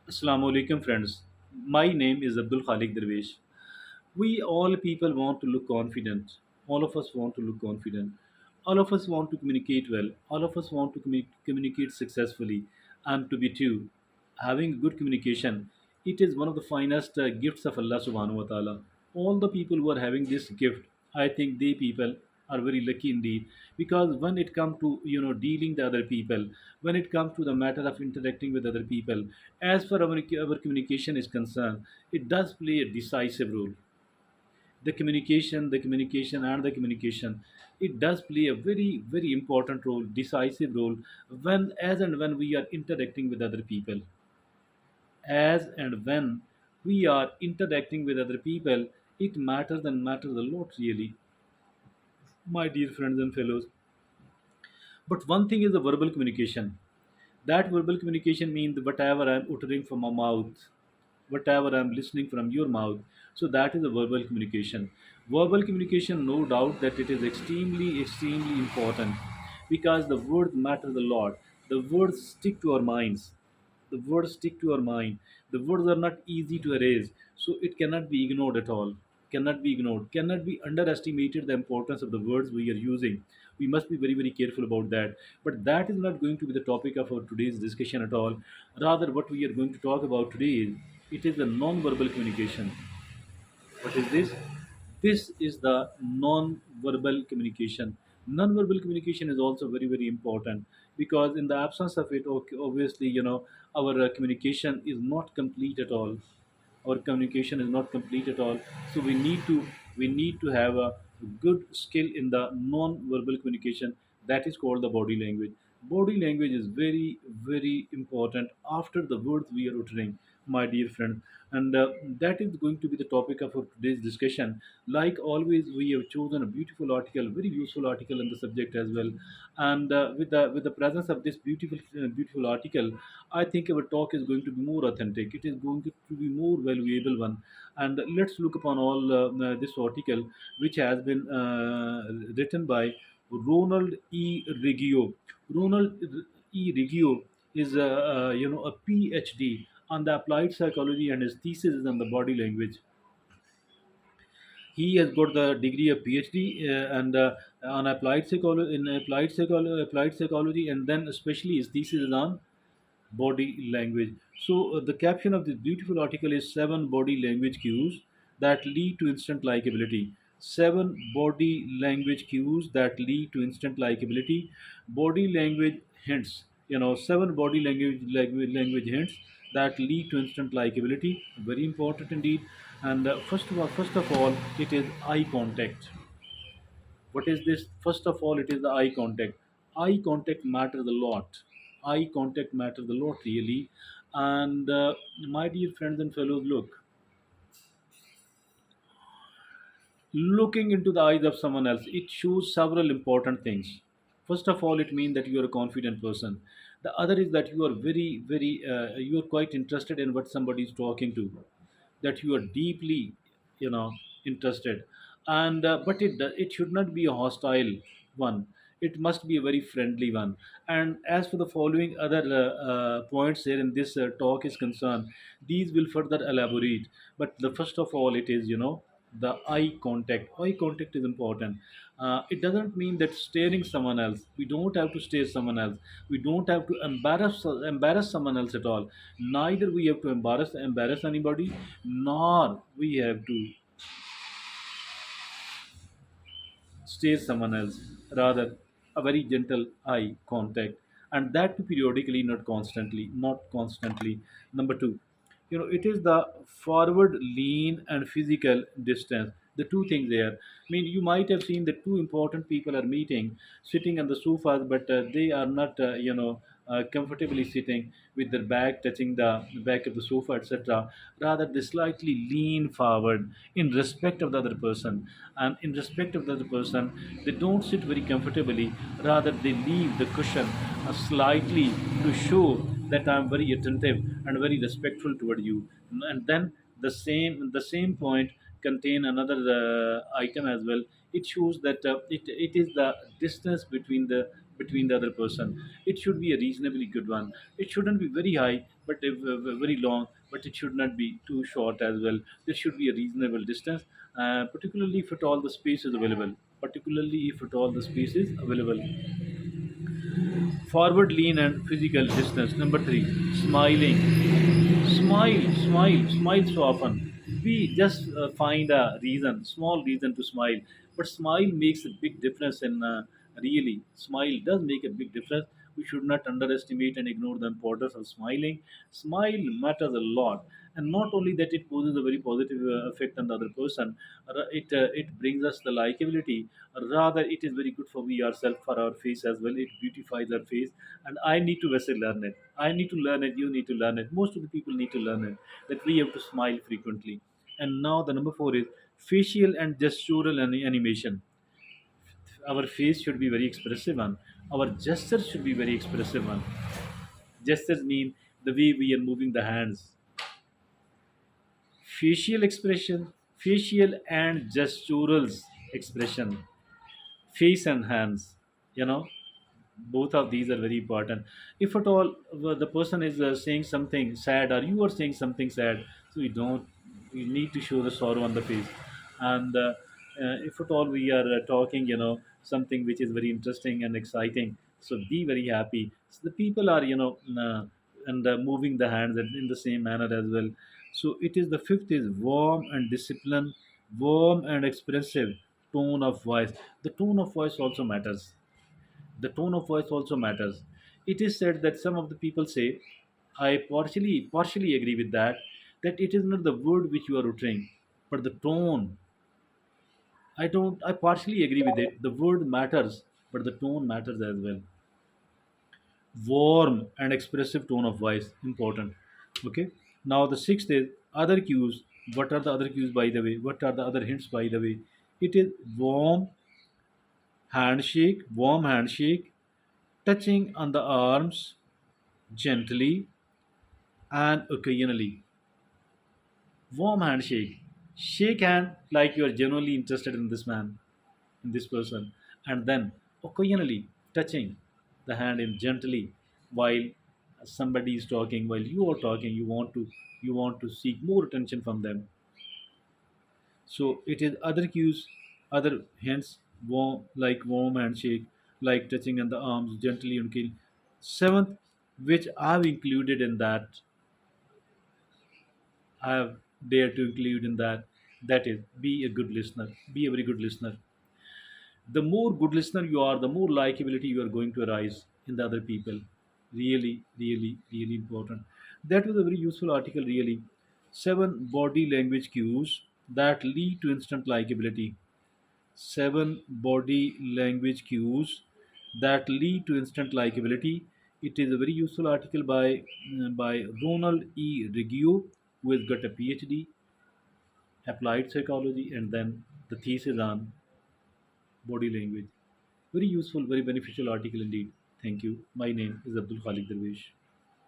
Assalamu alaikum, friends. My name is Abdul Khalik Darwish. We all people want to look confident. All of us want to look confident. All of us want to communicate well. All of us want to communicate successfully. And to be true, having good communication, it is one of the finest gifts of Allah subhanahu wa ta'ala. All the people who are having this gift, I think they people are very lucky indeed, because when it comes to dealing the other people, when it comes to the matter of interacting with other people, as far our communication is concerned, it does play a decisive role. The communication, it does play a very very important role, decisive role, when as and when we are interacting with other people. As and when we are interacting with other people, it matters a lot, really, my dear friends and fellows. But one thing is the verbal communication. That verbal communication means whatever I'm uttering from my mouth, whatever I'm listening from your mouth. So that is a verbal communication. Verbal communication, no doubt that it is extremely, extremely important, because the words matter a lot. The words stick to our minds. The words stick to our mind. The words are not easy to erase, so it cannot be ignored at all. Cannot be ignored. Cannot be underestimated the importance of the words we are using. We must be very, very careful about that. But that is not going to be the topic of our today's discussion at all. Rather, what we are going to talk about today is it is the non-verbal communication. What is this? This is the non-verbal communication. Non-verbal communication is also very very important, because in the absence of it, obviously, our communication is not complete at all. Our communication is not complete at all. So we need to have a good skill in the non-verbal communication, that is called the body language. Body language is very very important after the words we are uttering, my dear friend. And that is going to be the topic of our today's discussion. Like always, we have chosen a beautiful article, very useful article on the subject as well. And with the presence of this beautiful article, I think our talk is going to be more authentic. It is going to be more valuable one. And let's look upon all this article, which has been written by Ronald E. Reggio. Ronald E. Reggio is a Ph.D. on the applied psychology, and his thesis is on the body language. He has got the degree of PhD, and on applied psychology, and then especially his thesis is on body language. So, the caption of this beautiful article is seven body language cues that lead to instant likability. Seven body language cues that lead to instant likability. Body language hints. Seven body language hints that lead to instant likability. Very important indeed. And first of all, it is eye contact. What is this? First of all, it is the eye contact. Eye contact matters a lot. Eye contact matters a lot, really. And my dear friends and fellows, looking into the eyes of someone else, it shows several important things. First of all, it means that you are a confident person. The other is that you are very, very, you are quite interested in what somebody is talking to, that you are deeply, you know interested. And but it should not be a hostile one. It must be a very friendly one. And as for the following other points here in this talk is concerned, these will further elaborate. But the first of all, it is, the eye contact is important. It doesn't mean that staring someone else. We don't have to stare someone else. We don't have to embarrass someone else at all. Neither we have to embarrass anybody, nor we have to stare someone else. Rather, a very gentle eye contact, and that too periodically, not constantly. Number two, it is the forward lean and physical distance. The two things there. I mean, you might have seen that two important people are meeting, sitting on the sofas, but they are not, comfortably sitting with their back touching the back of the sofa, etc. Rather, they slightly lean forward in respect of the other person, and in respect of the other person, they don't sit very comfortably. Rather, they leave the cushion slightly to show that I'm very attentive and very respectful toward you. And then the same point contain another item as well. It shows that it is the distance between the other person. It should be a reasonably good one. It shouldn't be very high, but if, very long, but it should not be too short as well. There should be a reasonable distance, particularly if at all the space is available. Particularly if at all the space is available. Forward lean and physical distance. Number three, smiling. Smile so often. We just find a reason, small reason to smile. But smile makes a big difference in really. Smile does make a big difference. We should not underestimate and ignore the importance of smiling. Smile matters a lot. And not only that, it poses a very positive effect on the other person. It brings us the likability. Rather, it is very good for we ourselves, for our face as well. It beautifies our face, and I need to also learn it. I need to learn it. You need to learn it. Most of the people need to learn it. That we have to smile frequently. And now the number four is facial and gestural animation. Our face should be very expressive one. Our gestures should be very expressive one. Gestures mean the way we are moving the hands. Facial expression, facial and gestural expression, face and hands. You know, both of these are very important. If at all the person is saying something sad, or you are saying something sad, so we need to show the sorrow on the face. And if at all we are talking, something which is very interesting and exciting, so be very happy. So the people are, and moving the hands in the same manner as well. So it is the fifth is warm and discipline, warm and expressive tone of voice. The tone of voice also matters. The tone of voice also matters. It is said that some of the people say, I partially agree with that, that it is not the word which you are uttering, but the tone. I partially agree with it. The word matters, but the tone matters as well. Warm and expressive tone of voice important. Okay. Now the sixth is other cues. What are the other cues, by the way? What are the other hints, by the way? It is warm handshake, touching on the arms gently and occasionally. Warm handshake. Shake hand like you are genuinely interested in this man, in this person. And then occasionally touching the hand in gently while somebody is talking, while you are talking, you want to seek more attention from them. So it is other cues, other hints, warm handshake, like touching on the arms gently and kill. Seventh, which I've included in that, I have dared to include in that, that is be a good listener. Be a very good listener. The more good listener you are, the more likability you are going to arise in the other people. Really important. That was a very useful article, really. Seven body language cues that lead to instant likability. Seven body language cues that lead to instant likability. It is a very useful article by Ronald E. Reggio, who has got a Ph.D. applied psychology, and then the thesis on body language. Very useful, very beneficial article indeed. Thank you. My name is Abdul Khalik Darwish.